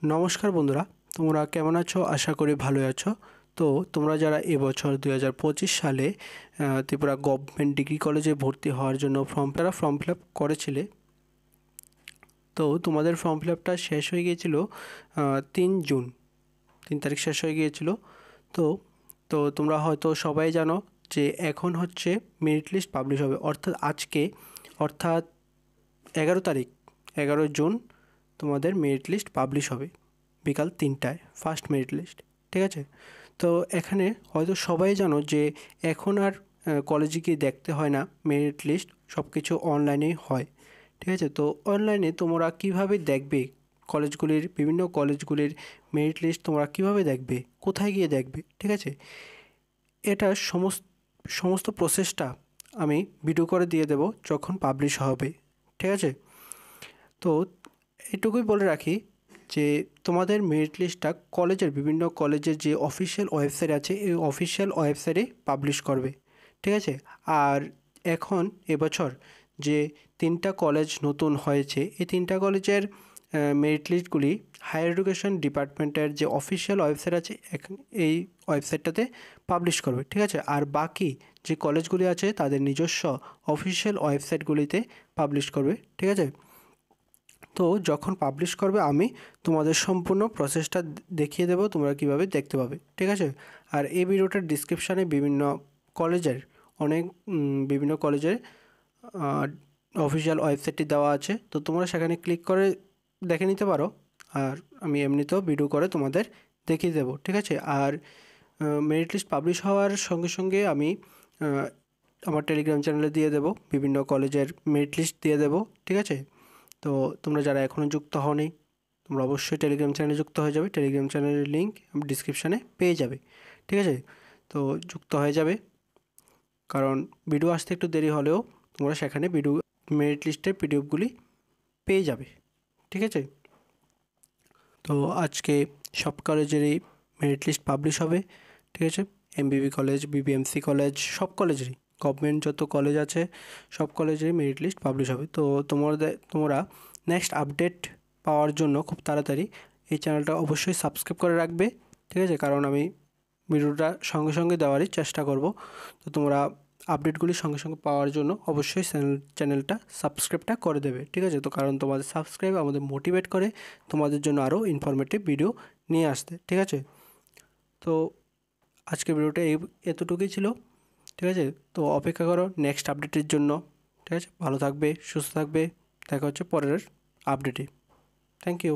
নমস্কার বন্ধুরা, তোমরা কেমন আছো? আশা করি ভালোই আছো। তো তোমরা যারা এবছর 2025 সালে ত্রিপুরা গভর্নমেন্ট ডিগ্রি কলেজে ভর্তি হওয়ার জন্য ফর্ম ফিল আপ করেছিলে, তো তোমাদের ফর্ম ফিল আপটা শেষ হয়ে গিয়েছিল 3 জুন, 3 তারিখ শেষ হয়ে গিয়েছিল। তো তো তোমরা হয়তো সবাই জানো যে এখন হচ্ছে মেরিট লিস্ট পাবলিশ হবে, অর্থাৎ 11 তারিখ, 11 জুন তোমাদের মেরিট লিস্ট পাবলিশ হবে বিকাল 3টায়, ফার্স্ট মেরিট লিস্ট। ঠিক আছে? তো এখানে হয়তো সবাই জানো যে এখন আর কলেজে গিয়ে দেখতে হয় না, মেরিট লিস্ট সব কিছু অনলাইনেই হয়। ঠিক আছে? তো অনলাইনে তোমরা কিভাবে দেখবে বিভিন্ন কলেজগুলির মেরিট লিস্ট তোমরা কিভাবে দেখবে, কোথায় গিয়ে দেখবে? ঠিক আছে? এটা সমস্ত প্রসেসটা আমি ভিডিও করে দিয়ে দেব যখন পাবলিশ হবে। ঠিক আছে? তো এটুকুই বলে রাখি যে তোমাদের মেরিট লিস্টটা বিভিন্ন কলেজের যে অফিসিয়াল ওয়েবসাইট আছে, এই অফিসিয়াল ওয়েবসাইটে পাবলিশ করবে। ঠিক আছে? আর এখন এবছর যে 3টা কলেজ নতুন হয়েছে, এই 3টা কলেজের মেরিট লিস্টগুলি হায়ার এডুকেশন ডিপার্টমেন্টের যে অফিসিয়াল ওয়েবসাইট আছে এই ওয়েবসাইটটাতে পাবলিশ করবে। ঠিক আছে? আর বাকি যে কলেজগুলি আছে তাদের নিজস্ব অফিসিয়াল ওয়েবসাইটগুলিতে পাবলিশ করবে। ঠিক আছে? তো যখন পাবলিশ করবে আমি তোমাদের সম্পূর্ণ প্রসেসটা দেখিয়ে দেবো, তোমরা কীভাবে দেখতে পাবে। ঠিক আছে? আর এই ভিডিওটার ডিসক্রিপশানে বিভিন্ন কলেজের অফিসিয়াল ওয়েবসাইটটি দেওয়া আছে, তো তোমরা সেখানে ক্লিক করে দেখে নিতে পারো। আর আমি এমনিতেও ভিডিও করে তোমাদের দেখিয়ে দেবো। ঠিক আছে? আর মেরিট লিস্ট পাবলিশ হওয়ার সঙ্গে সঙ্গে আমি আমার টেলিগ্রাম চ্যানেলে দিয়ে দেবো, বিভিন্ন কলেজের মেরিট লিস্ট দিয়ে দেবো। ঠিক আছে? তো তোমরা যারা এখনও যুক্ত হওনি, তোমরা অবশ্যই টেলিগ্রাম চ্যানেলে যুক্ত হয়ে যাবে। টেলিগ্রাম চ্যানেলের লিঙ্ক ডিসক্রিপশানে পেয়ে যাবে। ঠিক আছে? তো যুক্ত হয়ে যাবে, কারণ ভিডিও আসতে একটু দেরি হলেও তোমরা সেখানে মেরিট লিস্টের পিডিএফগুলি পেয়ে যাবে। ঠিক আছে? তো আজকে সব কলেজেরই মেরিট লিস্ট পাবলিশ হবে। ঠিক আছে? এমবিবি কলেজ, বিবিএমসি কলেজ, সব কলেজেরই, গভর্নমেন্ট যত কলেজ আছে সব কলেজেরই মেরিট লিস্ট পাবলিশ হবে। তো তোমরা নেক্সট আপডেট পাওয়ার জন্য খুব তাড়াতাড়ি এই চ্যানেলটা অবশ্যই সাবস্ক্রাইব করে রাখবে। ঠিক আছে? কারণ আমি ভিডিওটা সঙ্গে সঙ্গে দেওয়ারই চেষ্টা করব। তো তোমরা আপডেটগুলি সঙ্গে সঙ্গে পাওয়ার জন্য অবশ্যই চ্যানেলটা সাবস্ক্রাইবটা করে দেবে। ঠিক আছে? তো কারণ তোমাদের সাবস্ক্রাইব আমাদের মোটিভেট করে তোমাদের জন্য আরও ইনফরমেটিভ ভিডিও নিয়ে আসতে। ঠিক আছে? তো আজকের ভিডিওটা এতটুকুই ছিল। ঠিক আছে? তো অপেক্ষা করো নেক্সট আপডেটের জন্য। ঠিক আছে? ভালো থাকবে, সুস্থ থাকবে, দেখা হচ্ছে পরের আপডেটে। Thank you.